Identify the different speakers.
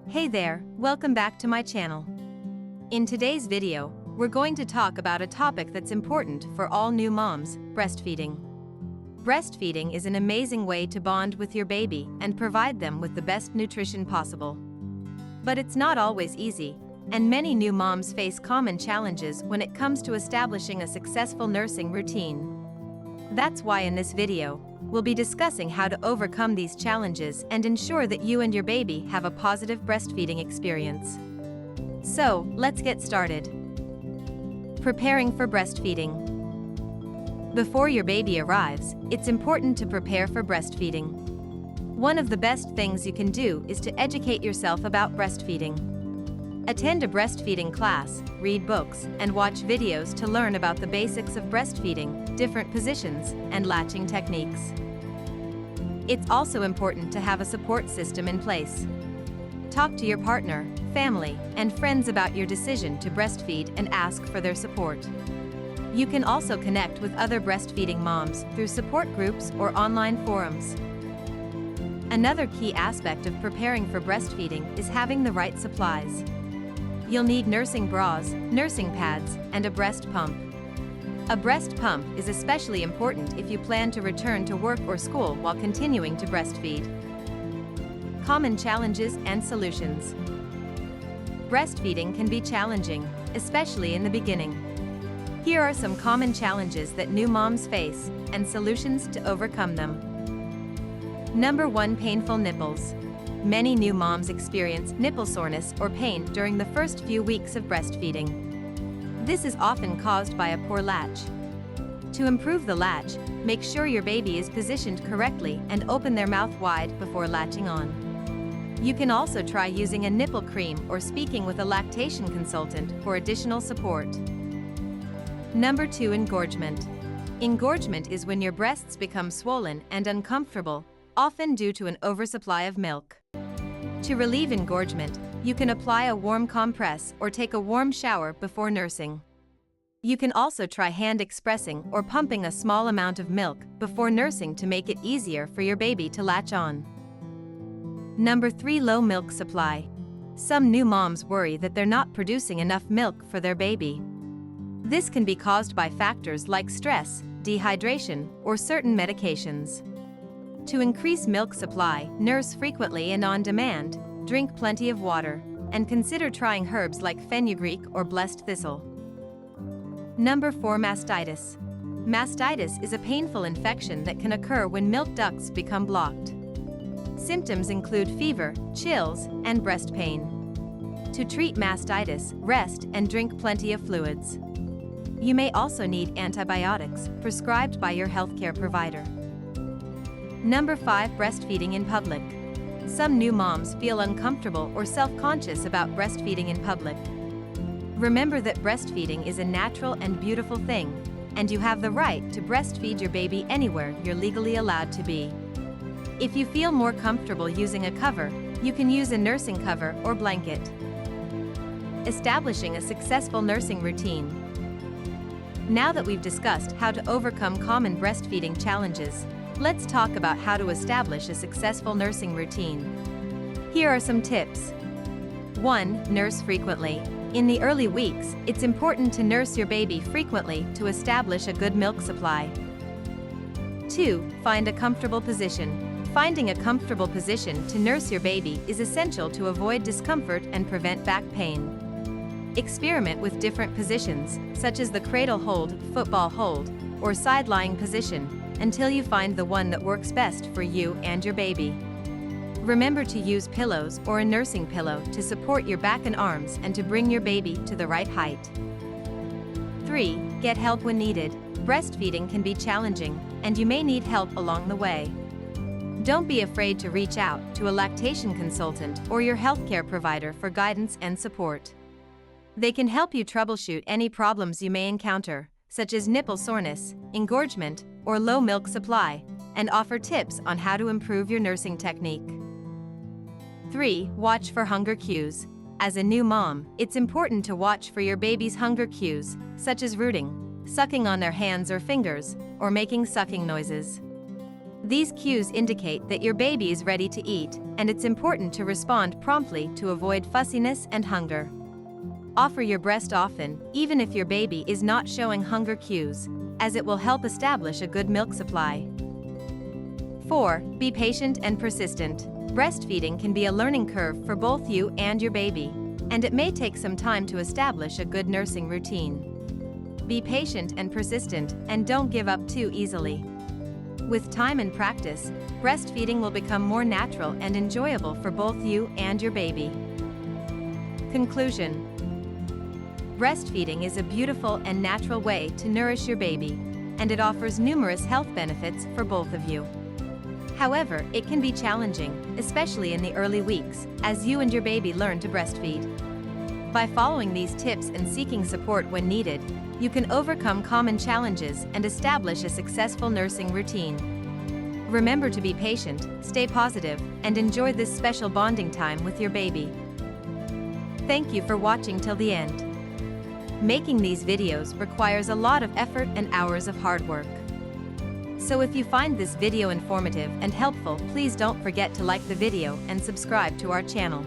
Speaker 1: Hey there, welcome back to my channel. In today's video, we're going to talk about a topic that's important for all new moms: breastfeeding. Breastfeeding is an amazing way to bond with your baby and provide them with the best nutrition possible. But it's not always easy, and many new moms face common challenges when it comes to establishing a successful nursing routine. That's why in this video, we'll be discussing how to overcome these challenges and ensure that you and your baby have a positive breastfeeding experience. So, let's get started. Preparing for breastfeeding. Before your baby arrives, it's important to prepare for breastfeeding. One of the best things you can do is to educate yourself about breastfeeding. Attend a breastfeeding class, read books, and watch videos to learn about the basics of breastfeeding, different positions, and latching techniques. It's also important to have a support system in place. Talk to your partner, family, and friends about your decision to breastfeed and ask for their support. You can also connect with other breastfeeding moms through support groups or online forums. Another key aspect of preparing for breastfeeding is having the right supplies. You'll need nursing bras, nursing pads, and a breast pump. A breast pump is especially important if you plan to return to work or school while continuing to breastfeed. Common challenges and solutions. Breastfeeding can be challenging, especially in the beginning. Here are some common challenges that new moms face, and solutions to overcome them. Number 1. Painful nipples. Many new moms experience nipple soreness or pain during the first few weeks of breastfeeding. This is often caused by a poor latch. To improve the latch, make sure your baby is positioned correctly and open their mouth wide before latching on. You can also try using a nipple cream or speaking with a lactation consultant for additional support. Number 2. Engorgement. Engorgement is when your breasts become swollen and uncomfortable, often due to an oversupply of milk. To relieve engorgement, you can apply a warm compress or take a warm shower before nursing. You can also try hand expressing or pumping a small amount of milk before nursing to make it easier for your baby to latch on. Number 3. Low milk supply. Some new moms worry that they're not producing enough milk for their baby. This can be caused by factors like stress, dehydration, or certain medications. To increase milk supply, nurse frequently and on demand, drink plenty of water, and consider trying herbs like fenugreek or blessed thistle. Number 4. Mastitis. Mastitis is a painful infection that can occur when milk ducts become blocked. Symptoms include fever, chills, and breast pain. To treat mastitis, rest and drink plenty of fluids. You may also need antibiotics prescribed by your healthcare provider. Number 5. Breastfeeding in public. Some new moms feel uncomfortable or self-conscious about breastfeeding in public. Remember that breastfeeding is a natural and beautiful thing, and you have the right to breastfeed your baby anywhere you're legally allowed to be. If you feel more comfortable using a cover, you can use a nursing cover or blanket. Establishing a successful nursing routine. Now that we've discussed how to overcome common breastfeeding challenges, let's talk about how to establish a successful nursing routine. Here are some tips. 1. Nurse frequently. In the early weeks, it's important to nurse your baby frequently to establish a good milk supply. 2. Find a comfortable position. Finding a comfortable position to nurse your baby is essential to avoid discomfort and prevent back pain. Experiment with different positions, such as the cradle hold, football hold, or side-lying position, until you find the one that works best for you and your baby. Remember to use pillows or a nursing pillow to support your back and arms and to bring your baby to the right height. 3. Get help when needed. Breastfeeding can be challenging, and you may need help along the way. Don't be afraid to reach out to a lactation consultant or your healthcare provider for guidance and support. They can help you troubleshoot any problems you may encounter, such as nipple soreness, engorgement, or low milk supply, and offer tips on how to improve your nursing technique. 3. Watch for hunger cues. As a new mom, it's important to watch for your baby's hunger cues, such as rooting, sucking on their hands or fingers, or making sucking noises. These cues indicate that your baby is ready to eat, and it's important to respond promptly to avoid fussiness and hunger. Offer your breast often, even if your baby is not showing hunger cues, as it will help establish a good milk supply. 4. Be patient and persistent. Breastfeeding can be a learning curve for both you and your baby, and it may take some time to establish a good nursing routine. Be patient and persistent, and don't give up too easily. With time and practice, breastfeeding will become more natural and enjoyable for both you and your baby. Conclusion: breastfeeding is a beautiful and natural way to nourish your baby, and it offers numerous health benefits for both of you. However, it can be challenging, especially in the early weeks, as you and your baby learn to breastfeed. By following these tips and seeking support when needed, you can overcome common challenges and establish a successful nursing routine. Remember to be patient, stay positive, and enjoy this special bonding time with your baby. Thank you for watching till the end. Making these videos requires a lot of effort and hours of hard work. So if you find this video informative and helpful, please don't forget to like the video and subscribe to our channel.